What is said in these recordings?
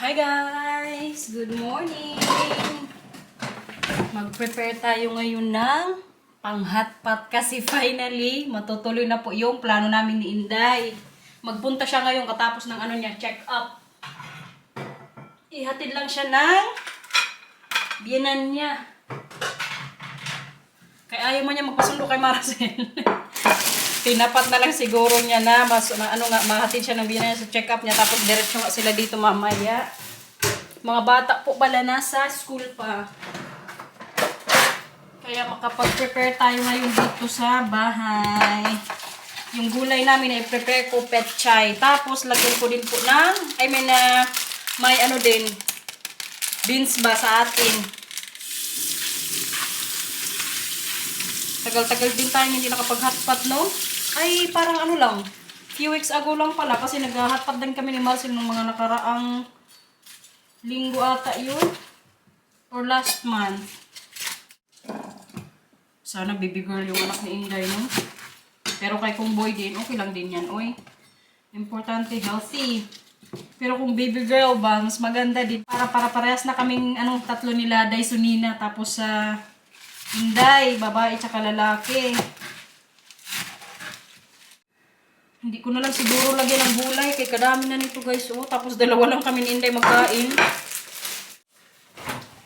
Hi guys! Good morning! Mag-prepare tayo ngayon ng pang-hotpot kasi finally matutuloy na po yung plano namin ni Inday. Magpunta siya ngayon katapos ng check up. Ihatid lang siya ng biyenan niya. Kaya ayaw mo niya magpasundo kay Marcel. Tinapat na lang siguro niya na mahatid siya ng biyenan sa check up niya tapos diretso nga sila dito mamaya. Mga bata po pala nasa school pa. Kaya makapag-prepare tayo ngayon dito sa bahay. Yung gulay namin ay prepare ko petchay. Tapos lagyan ko din po ng, may din, beans ba sa atin. Tagal-tagal din tayo hindi nakapag-hotpot, no? Ay, parang lang. Few weeks ago lang pala kasi nag-hotpot din kami ni Marcel ng mga nakaraang linggo ata yun. Or last month. Sana baby girl yung anak ni Inday, no? Pero kay kung boy din, okay lang din yan, oy. Importante, healthy. Pero kung baby girl ba, mas maganda din. Para parehas na kaming, tatlo nila, Day, Sunina, tapos sa Inday, babae tsaka lalaki. Hindi ko na lang siguro lagyan ng gulay, kay kadami na nito guys, oh. Tapos dalawa lang kami ni Inday magkain.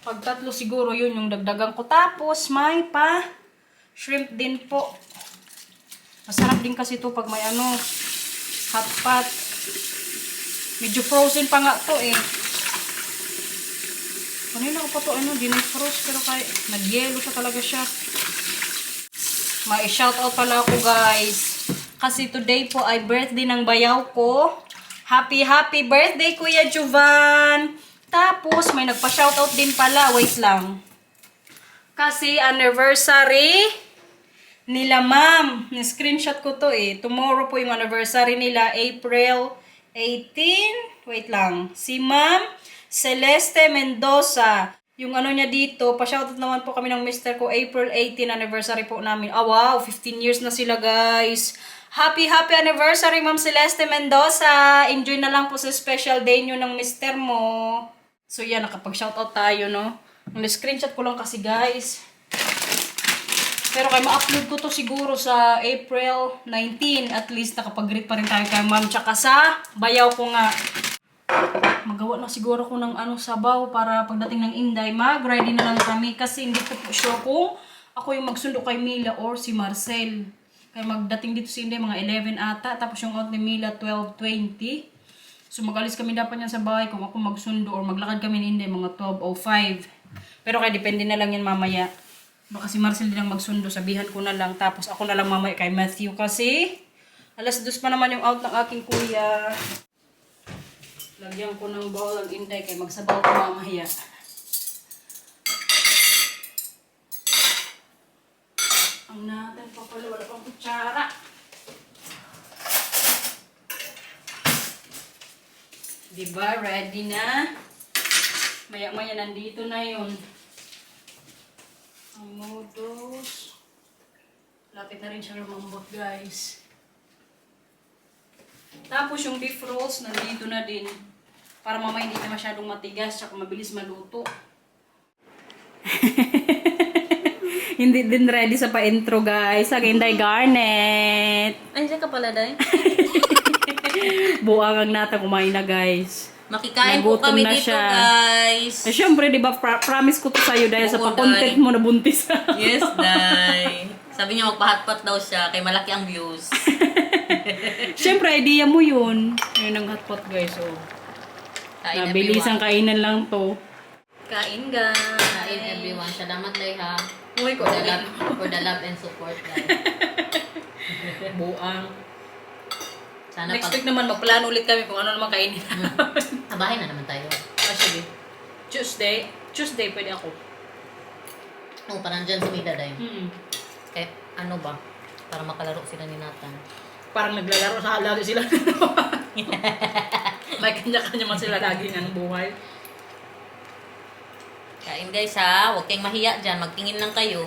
Pag tatlo siguro yun yung dagdagan ko. Tapos may pa shrimp din po. Masarap din kasi ito pag may hotpot. Medyo frozen pa nga to eh. Kanina ko pa to dinifrost pero kaya nag-yellow siya talaga siya. May shoutout pala ako guys. Kasi today po ay birthday ng bayaw ko. Happy birthday Kuya Jovan! Tapos may nagpa-shoutout din pala. Wait lang. Kasi anniversary nila ma'am. Screenshot ko to eh. Tomorrow po yung anniversary nila. April 18. Wait lang. Si ma'am Celeste Mendoza. Yung niya dito. Pa-shoutout naman po kami ng mister ko. April 18 anniversary po namin. Ah wow. 15 years na sila guys. Happy anniversary ma'am Celeste Mendoza. Enjoy na lang po sa special day nyo ng mister mo. So yan. Nakapag-shoutout tayo no. Screenshot ko lang kasi guys. Pero kaya ma-upload ko to siguro sa April 19. At least nakapag-greet pa rin tayo kay ma'am. Tsaka sa bayaw ko nga. Magawa na siguro ko ng sabaw para pagdating ng Inday. Mag-ready na lang kami. Kasi hindi ko po sure kung ako yung magsundo kay Mila or si Marcel. Kaya magdating dito si Inday mga 11 ata. Tapos yung out ni Mila 12:20. So mag-alis kami dapat yan sa bahay kung ako magsundo or maglakad kami ni Inday mga 12:05. Pero kaya depende na lang yan mamaya. Baka si Marcel din ang magsundo, sabihan ko na lang. Tapos ako na lang mamaya kay Matthew kasi alas 2 pa naman yung out ng aking kuya. Lagyan ko ng bowl ang Inday kay magsabaw ko mamaya. Ang natin pa pala, wala pang kutsara. Diba? Ready na? Maya-maya nandito na yun. Ang noodles. Lapit na rin siya lumambot guys. Tapos yung beef rolls nandito na din. Para mamaya hindi na masyadong matigas tsaka mabilis maluto. Hindi din ready sa pa-intro guys. Again, Day Garnet. Ay, siya ka pala, Day? Buang ang nata kumain na guys. Makikain po kami na dito, siya. guys. Syempre, di ba, promise ko to sa'yo dahil sa pa-content mo na buntis. Yes, Day. Sabi niya magpa-hotpot daw siya, kay malaki ang views. Syempre, idea mo yun. Yun ang hotpot guys. Oh. Kain Nabilis ang everyone. kainan lang to. Kain, guys. Kain everyone. Salamat, Day, ha? Uy, For the love and support, Day. Buang. Sana Next week naman, magplano ulit kami kung ano naman kainin. Abahin na naman tayo. Sige. Tuesday, pwede ako. Oo, parang dyan si Mida, Day. Mm-hmm. Ano ba? Para makalaro sila ni Nathan. Parang naglalaro sa lagi sila. May kanya-kanya man sila laging buhay. Kain, guys, ha? Huwag kayong mahiya dyan. Magtingin lang kayo.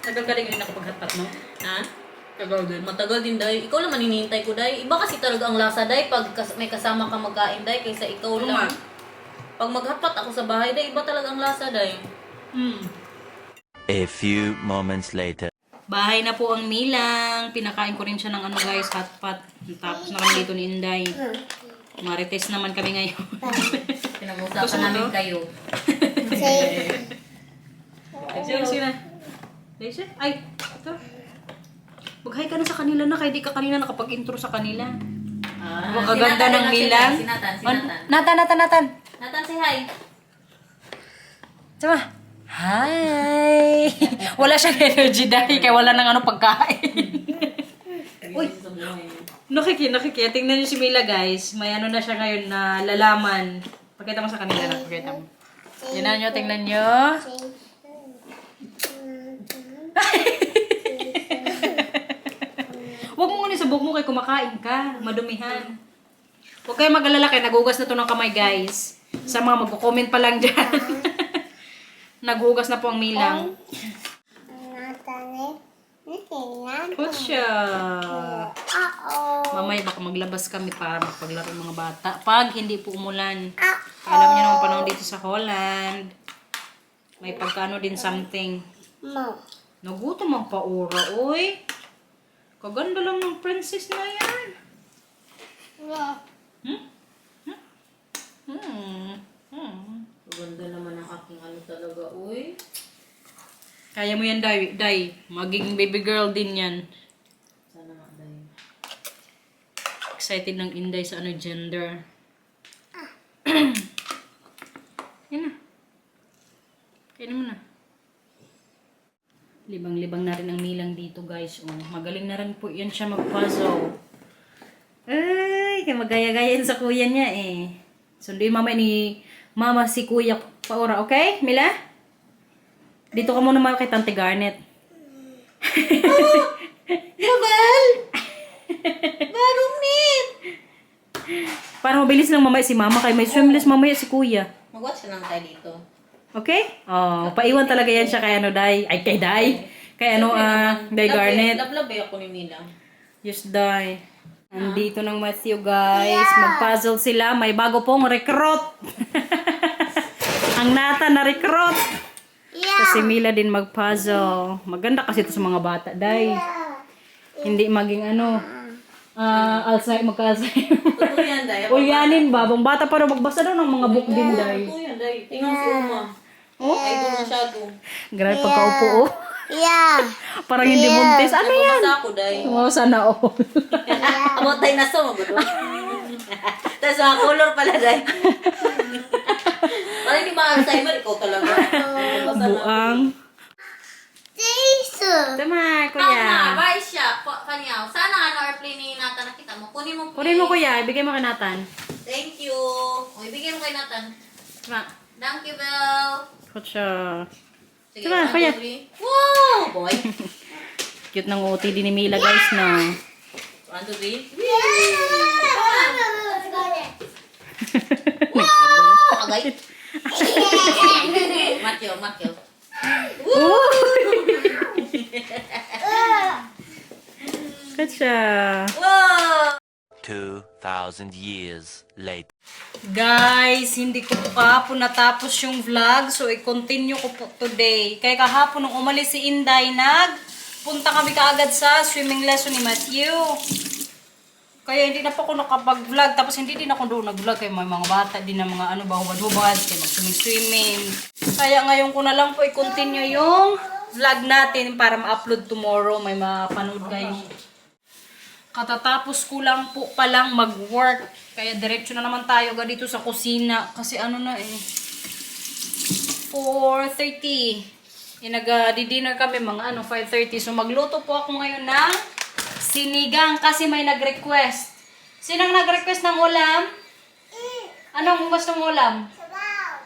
Nagagaling rin ako pag-hotpot, no? Ha? Tagal din. Matagal din, day. Ikaw lang maninintay ko, day. Iba kasi talaga ang lasa, day, pag may kasama ka magkain, day, kaysa ikaw lang. Pag maghapat ako sa bahay, day, iba talaga ang lasa, day. A few moments later. Bahay na po ang Milang. Pinakain ko rin siya ng ano guys, hot pot. Tapos na kami dito ni Inday. Marites naman kami ngayon. Pinag-usapan namin kayo. Sino? Daisy? Ay, ito. Mag-hi ka na sa kanila na, kaya di ka kanina nakapag-intro sa kanila. Ang kaganda ng Milang. Si Nathan. Natan. Nathan, say hi. Sama. Hi! Wala siyang energy dahil kaya wala nang ano pagkain. Uy! Nakiki. Tingnan niyo si Mila guys. May ano na siya ngayon na lalaman. Pakita mo sa kanila na. Pakita mo. Tingnan niyo. Huwag mo muna sabog mo kay kumakain ka. Madumihan. Huwag kayo mag-alala kay nagugas na to ng kamay guys. Sa mga magko-comment pa lang dyan. Naghugas na po ang Milang. Kutsya. Mamaya baka maglabas kami para magpaglaro ng mga bata. Pag hindi po umulan. Alam niyo naman panahon dito sa Holland. May pagkano din something. Nagutom ang paura, oy. Kaganda lang ng princess na yan. Ganda naman ang aking ano talaga, uy. Kaya mo yan, Day. Magiging baby girl din yan. Sana nga, day. Excited ng Inday sa ano gender. Yan na. Kainin mo na. Libang-libang na rin ang Milang dito guys. Oh, magaling na rin po yan siya mag-puzzle. Ay, kaya magaya-gayain sa kuya niya eh. Sunduin mama ni mama si kuya Paura, okay? Mila? Dito ka muna kay Tante Garnet. Yabal! Barumit! Para mabilis lang mamaya si mama kay may swimless mamaya si kuya. Mag-watch lang tayo dito. Okay? Oh, paiwan talaga yan siya kay ano, Day. Ay, kay Day. Kay ano, Day Garnet. Lablab ako ni Mila. Yes, Day. Andito ng Matthew, guys. Mag-puzzle sila. May bago pong recruit. Ang Nata na recruit. Kasi Mila din mag-puzzle. Maganda kasi ito sa mga bata, Day. Hindi maging ano, Alzheimer, magka-Alzheimer. Totoo yan, day. Ulyanin ba? Bang bata pa rin magbasa daw ng mga book din, Day. Totoo yan, day. Tingnan si Uma. Oh? Ay, ito masyado. Grabe pagkaupo, oh. Parang hindi buntis. Ano yan? Nababasa ako, day. Wow, sana all. Amo tayo na sa mga Tapos mga color pala, day. Parang hindi ma-Alzheimer, ikaw talaga. Buang. Tama, kuya. Bye siya. Kanyaw. Sana ano airplane ni Nathan nakita mo. Kunin mo. Kunin mo, kuya. Ibigay mo kay Nathan. Thank you. O, ibigay mo kay Nathan. Tama. Thank you, Belle. Kutsya. Sige, Tama, 1, kuya. 2, 3. Wow, boy. Cute ng OTD ni Mila, guys, na. 1, 2, 3. Wow! Agay. Matyo. Kutsya. Wow! 2,000 years later. Guys, hindi ko po kahapon natapos yung vlog. So, i-continue ko po today. Kaya kahapon nung umalis si Inday, punta kami kaagad sa swimming lesson ni Matthew. Kaya hindi na po ako nakapag-vlog. Tapos hindi din ako doon nag-vlog. Kaya may mga bata din na mga bahubad-hubad. Kaya mag-swimming. Kaya ngayon ko na lang po i-continue yung vlog natin para ma-upload tomorrow. May mapanood kayo. Katatapos ko lang po palang mag-work. Kaya diretso na naman tayo dito sa kusina. Kasi ano na 4:30. Nag-dinner kami mga 5:30. So magluto po ako ngayon ng sinigang kasi may nag-request. Sinang nag-request ng ulam? Anong gusto mong ulam? Sabaw.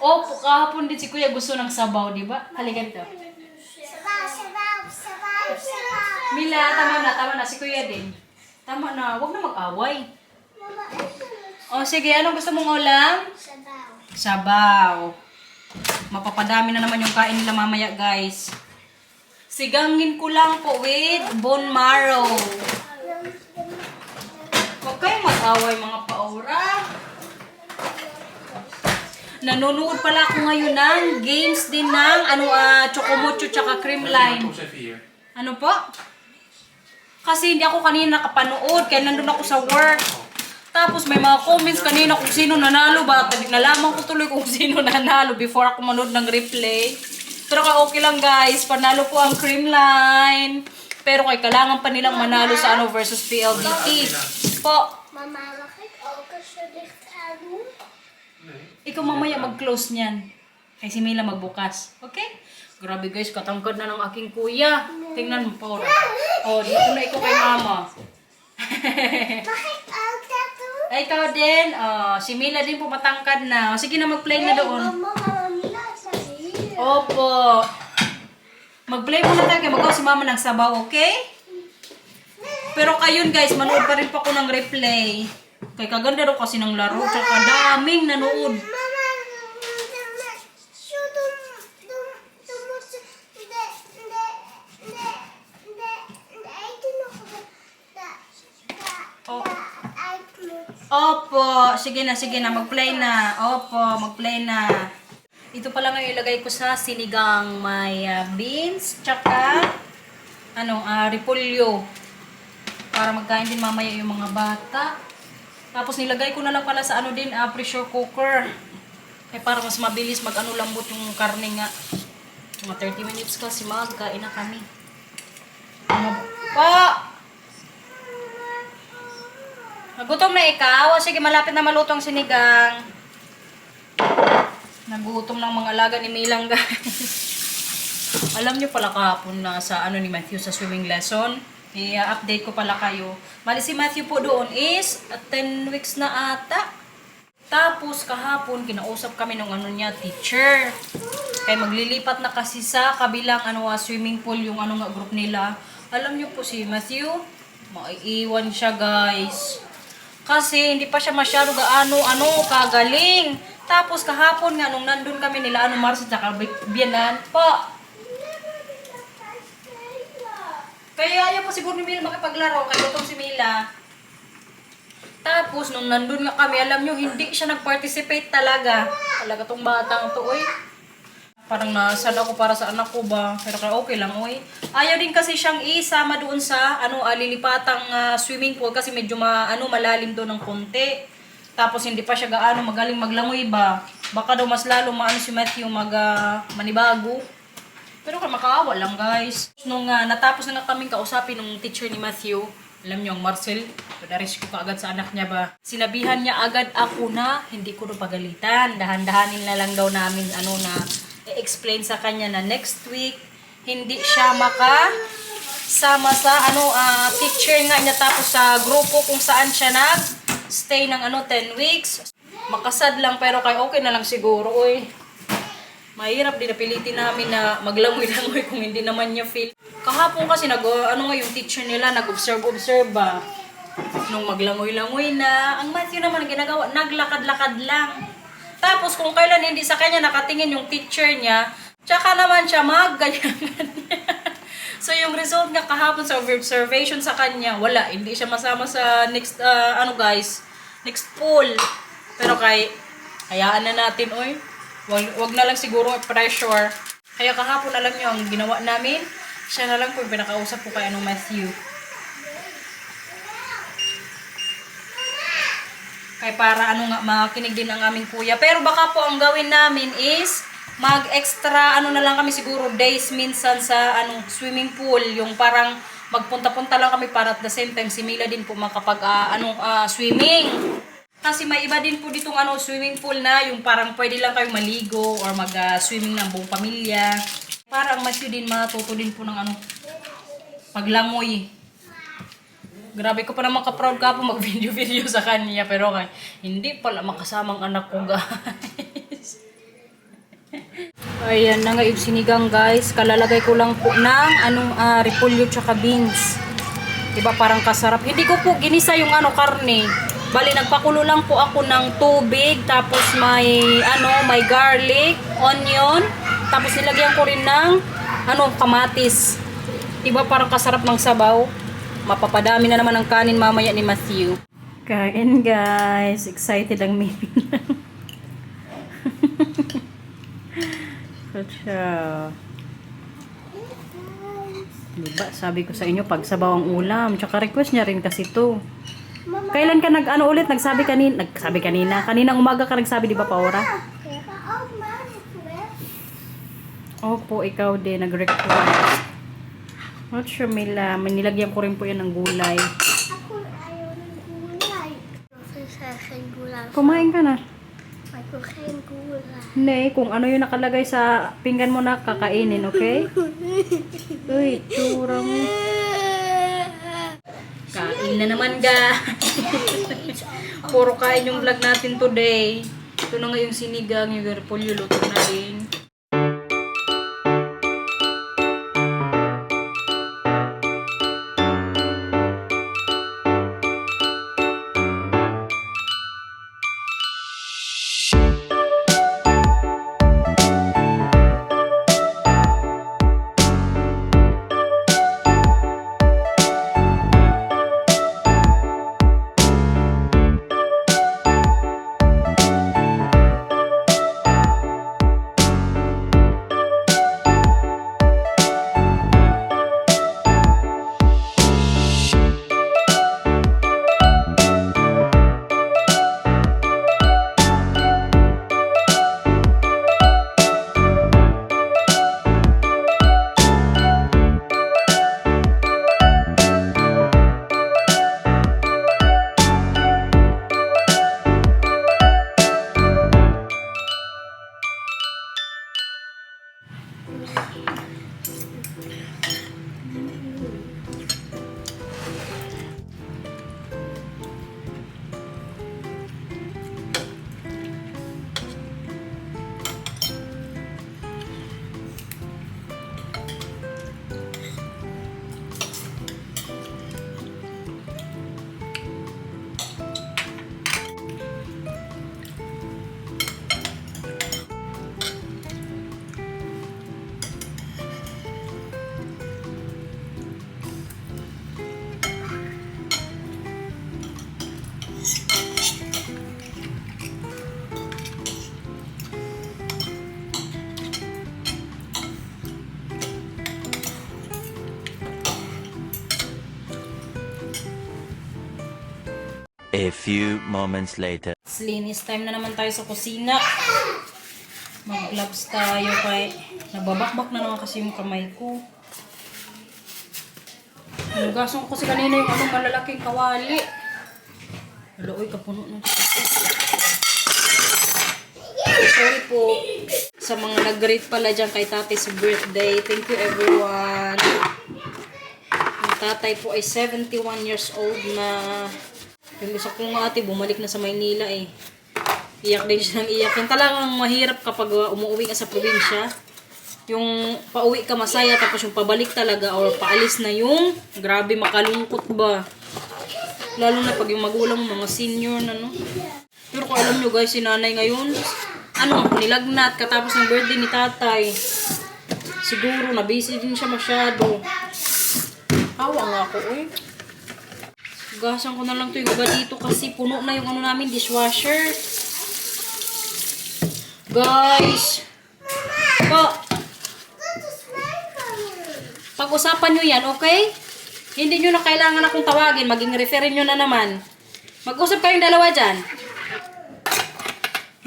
Opo, kahapon din si Kuya gusto ng sabaw, di ba? Halika dito. Mila, tama na. Si Kuya din. Tama na. Huwag na mag-away. O, sige. Anong gusto mong ulam? Sabaw. Mapapadami na naman yung kain nila mamaya, guys. Sigangin ko lang po with bone marrow. Huwag kayong mag-away mga paura. Nanonood pala ako ngayon ng games din ng Chocomocho tsaka Creamline. Ano po? Kasi hindi ako kanina nakapanood kaya nandun ako sa work. Tapos may mga comments kanina kung sino nanalo ba. Nalaman ko tuloy kung sino nanalo before ako manood ng replay. Pero okay lang guys, panalo po ang Creamline. Pero kailangan pa nilang manalo sa versus PLDT. Po. Mama, mag ik ook een zo dicht gaan doen? Ikaw mamaya mag-close niyan. Kay si Mila magbukas. Okay? Grabe guys, katangkad na ng aking kuya. Tingnan mo po. Oh, dito na ikaw kay mama. Mag ik ook dat doen? Ay, ikaw din. Oh, si Mila din po matangkad na. Oh, sige na, mag-play na doon. Mama, Mila is hier. Opo. Mag-play muna tayo. Kaya magawa si mama ng sabaw, okay? Pero kayon guys, manood pa rin pa ako ng replay. Kaya kaganda daw kasi ng laro. Tsaka daming nanood. Mama, zo doen, moet ze de eten nog Oh. uitklopt. Opo. Sige na. Mag-play na. Opo, mag-play na. Ito pala ngayon ilagay ko sa sinigang. May beans, tsaka repolyo. Para magkain din mamaya yung mga bata. Tapos nilagay ko na lang pala sa pressure cooker. Para mas mabilis lambot yung karne nga. Mga 30 minutes kasi magkain na kami. Pa! Nagutom na ikaw? Sige, malapit na maluto ang sinigang. Nagutom ng mga alaga ni Milang guys. Alam niyo pala kahapon na sa ni Matthew sa swimming lesson. I-update ko pala kayo. Bali si Matthew po doon is 10 weeks na ata. Tapos kahapon kinausap kami ng teacher. Kaya maglilipat na kasi sa kabilang swimming pool yung group nila. Alam niyo po si Matthew, maiiwan siya guys. Kasi hindi pa siya masyado kagaling. Tapos kahapon nga nung nandun kami nila Marcia at Bianan pa. Kaya ayaw pa siguro ni Mila makipaglaro, kaya itong si Mila. Tapos, nung nandun nga kami, alam nyo, hindi siya nag-participate talaga. Talaga tong batang to, oy. Parang nasad ako para sa anak ko ba. Pero kaya okay lang, oy. Ayaw din kasi siyang isama doon sa, lilipatang swimming pool kasi medyo malalim doon ng konti. Tapos, hindi pa siya magaling maglangoy ba. Baka daw mas lalo si Matthew manibago. Pero makaawa lang guys. Nung natapos na kaming kausapin ng teacher ni Matthew, alam niyo ang Marcel, padaris ko kaagad sa anak niya ba. Sinabihan niya agad ako na hindi ko na pagalitan. Dahan-dahanin na lang daw namin i-explain sa kanya na next week hindi siya makasama sa teacher nga niya tapos sa grupo kung saan siya nag-stay ng 10 weeks. Makasad lang pero okay na lang siguro oy. Mahirap din napilitin namin na maglangoy-langoy kung hindi naman niya feel. Kahapon kasi yung teacher nila nag-observe ba. Nung maglangoy-langoy na, ang Matthew naman ang ginagawa, naglakad-lakad lang. Tapos kung kailan hindi sa kanya nakatingin yung teacher niya, tsaka naman siya magganyan. So yung result nga kahapon sa observation sa kanya, wala, hindi siya masama sa next next pool. Pero hayaan na natin oy. Wag na lang siguro pressure. Kaya kahapon alam niyo ang ginawa namin, siya na lang po yung pinakausap ko kay Matthew. Kaya para makinig din ang aming kuya. Pero baka po ang gawin namin is mag-extra na lang kami siguro days minsan sa swimming pool, yung parang magpunta-punta lang kami para at the same time si Mila din po makapag swimming. Kasi may iba din po ditong swimming pool na yung parang pwede lang kayong maligo or mag-swimming ng buong pamilya. Parang Matthew din matuto din po ng paglangoy. Grabe ko pa naman ka-proud ka po mag-video sa kanya pero hindi pala makasamang anak ko guys. Ayan na nga yung sinigang guys. Kalalagay ko lang po ng repolyo tsaka beans. Diba parang kasarap. Hindi ko po ginisa yung karne. Bali, nagpakulo lang po ako ng tubig, tapos may garlic, onion, tapos nilagyan ko rin ng kamatis. Diba parang kasarap ng sabaw? Mapapadami na naman ang kanin mamaya ni Matthew. Kain guys. Excited ang Mimi. Kutsa. Diba, sabi ko sa inyo, pag sabaw ang ulam. Tsaka request niya rin kasi to. Kailan ka nagsabi kanina. Kaninang umaga ka nagsabi, di ba, Paora? Oh, mommy, Opo, ikaw din, nag-request. Not sure, Mila. Nilagyan ko rin po yan ng gulay. ako ayaw ng gulay. Masasakang gulay. Kumain ka na. Ako kayang gulay. Hindi, kung ano yung nakalagay sa pinggan mo na kakainin, okay? Uy, tsura mo. Kain na naman, ga. Puro kain yung vlog natin today. Ito na nga yung sinigang, yung repolyo, luto na rin. A few moments later. Linis time na naman tayo sa kusina. Mag-gloves tayo kay nababakbak na naman kasi yung kamay ko. Nugasan ko kasi kanina yung malalaking kawali. Hala, uy, kapuno na. Sorry po sa mga nag-greet pala dyan kay tatay sa birthday. Thank you everyone. Yung tatay po ay 71 years old na. Yung isa kong ate, bumalik na sa Maynila eh. Iyak din siya ng iyak. Yung talagang mahirap kapag umuwi ka sa probinsya. Yung pauwi ka masaya, tapos yung pabalik talaga or paalis na yung grabe makalungkot ba. Lalo na pag yung magulang mo, mga senior na no. Pero kung alam nyo guys, si nanay ngayon, nilagnat katapos ng birthday ni tatay. Siguro, na-busy din siya masyado. Hawa nga ako eh. Gasan ko na lang ito yung iba dito kasi puno na yung namin, dishwasher. Guys! Po! Pag-usapan nyo yan, okay? Hindi nyo na kailangan akong tawagin. Maging referin nyo na naman. Mag-usap kayong dalawa dyan.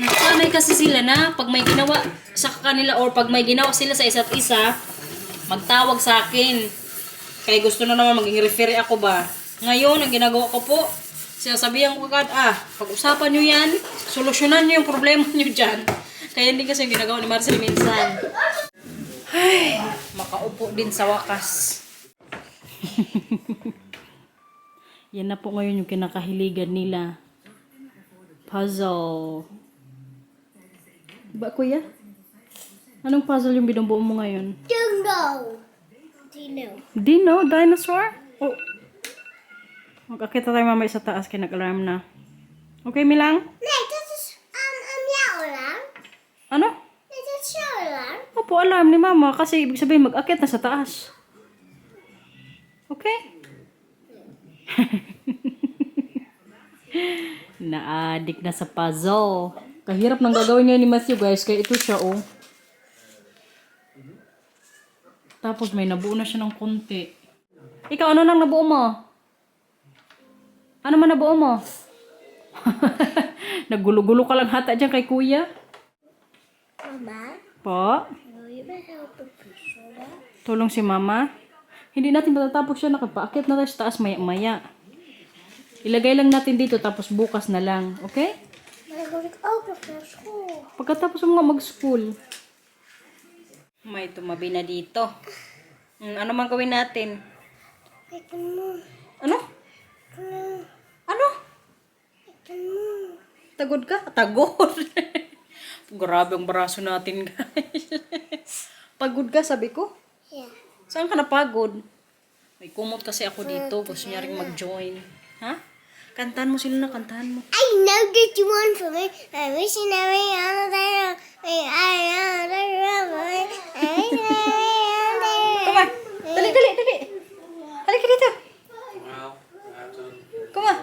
Nagsanay kasi sila na pag may ginawa sa kanila or pag may ginawa sila sa isa't isa, magtawag sa akin. Kaya gusto na naman maging referee ako ba? Ngayon, ang ginagawa ko po, sinasabihan ko agad, pag-usapan nyo yan, solusyonan nyo yung problema nyo dyan. Kaya hindi kasi yung ginagawa ni Marcel minsan. Ay, makaupo din sa wakas. Yan na po ngayon yung kinakahiligan nila. Puzzle. Diba, kuya? Anong puzzle yung binubuo mo ngayon? Dino? Dinosaur? Oh. Magkakita tayo mamaya sa taas kaya nag-alarm na. Okay, Milang? Nee, dat is jouw alarm. Ano? Nee, dat is jouw alarm. Opo, alarm ni mama kasi ibig sabihin mag-akit na sa taas. Okay? Naadik na sa puzzle. Kahirap nang gagawin niya ni Matthew, guys. Kaya ito siya, oh. Tapos may nabuo na siya ng konti. Ikaw, ano nang nabuo mo? Ano man nabuo mo? Naggulo-gulo ka lang hata dyan kay kuya. Mama, Po? will you help the picture? Tulong si mama. Hindi natin matatapos siya. Nakapaakyat na tayo sa taas maya-maya. Ilagay lang natin dito tapos bukas na lang. Okay? Maar dan moet ik ook nog naar school. Pagkatapos mo nga mag-school. May tumabi na dito. Ano man gawin natin? Ik ben moe. Ano? Ano? Ik ben moe. Tagod ka? Tagod. Grabe ang braso natin, guys. Pagod ka, sabi ko. Ja. Saan ka napagod? May kumot kasi ako dito. Gusto niya rin mag-join. Ha? Kantahan mo sila na, kantahan mo. I know that you want for me. I wish you never on the Come on. Dali. Halika dito. Come on.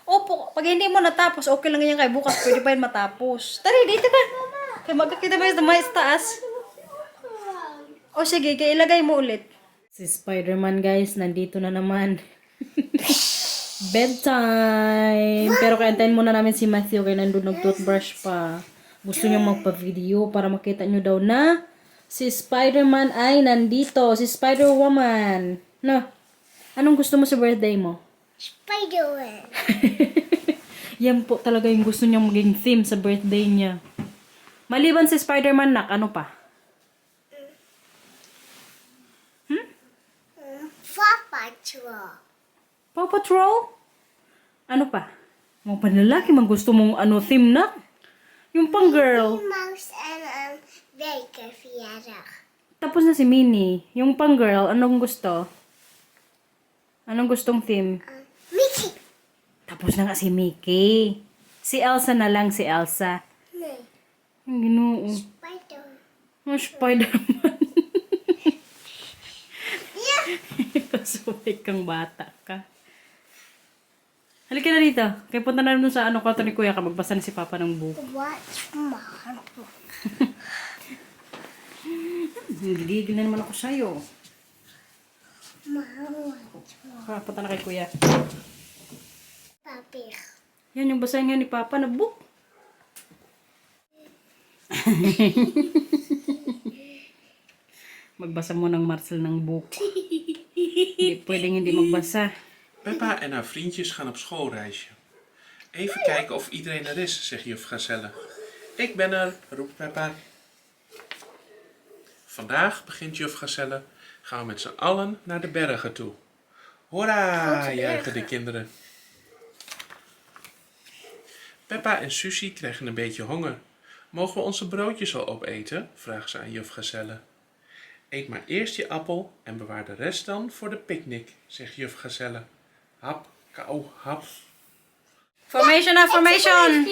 Opo, pag hindi mo natapos, okay lang yan kay bukas. Pwede pa yun matapos. Tari, dito ka. Kaya magkakita mo yung mais taas. O sige, kaya ilagay mo ulit. Si Spider-Man, guys, nandito na naman. Bedtime! Pero kaintayin muna namin si Matthew kaya nandun nag-toothbrush pa. Gusto niya magpa-video para makita nyo daw na si Spider-Man ay nandito. Si Spider-Woman. No? Anong gusto mo sa birthday mo? Spider-Man. Yan po talaga yung gusto niyang maging theme sa birthday niya. Maliban si Spider-Man, nak, ano pa? Papa Patrol. Paw Patrol? Ano pa? Mga panlalaki, man gusto mong ano theme na? Yung pang girl. Mouse en Baker verjaardag. Tapos na si Minnie. Yung pang girl, anong gusto? Anong gustong theme? Mickey. Tapos na nga si Mickey. Si Elsa na lang, si Elsa. Nee, Ang ginoo. Spider. Ang Spider-Man. Ja. Kasumay kang bata ka. Halika na dito. Kaya punta na dun sa kwarto ni Kuya ka. Magbasa na si Papa ng book. What's my book? Gigil na naman ako sa'yo. Mama, Punta na kay Kuya. papier. Yan yung basahin nga ni Papa na book. Magbasa mo ng Marcel ng book. Hindi pwedeng hindi magbasa. Peppa en haar vriendjes gaan op schoolreisje. Even kijken of iedereen er is, zegt juf Gazelle. Ik ben er, roept Peppa. Vandaag, begint juf Gazelle, gaan we met z'n allen naar de bergen toe. Hoera, juichen de kinderen. Peppa en Susie krijgen een beetje honger. Mogen we onze broodjes al opeten? Vraagt ze aan juf Gazelle. Eet maar eerst je appel en bewaar de rest dan voor de picknick, zegt juf Gazelle. Hap, kou, hap. Formation na, formation!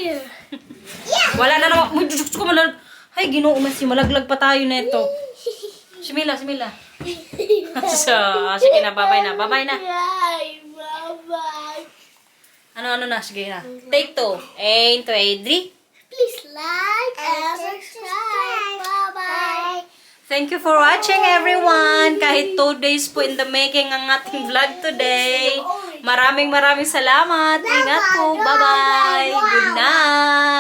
Wala na naman. Uy, Diyos ko malag... Ay, ginoo man si malaglag pa tayo neto. Simila. So, sige na, babay na. Bye, bye. Ano na, sige na. Take 2. 1, 2, 3. Please like and subscribe. Bye-bye. Thank you for watching, everyone. Kahit 2 days po in the making ang ating vlog today. Maraming salamat. Ingat po. Bye-bye. Good night.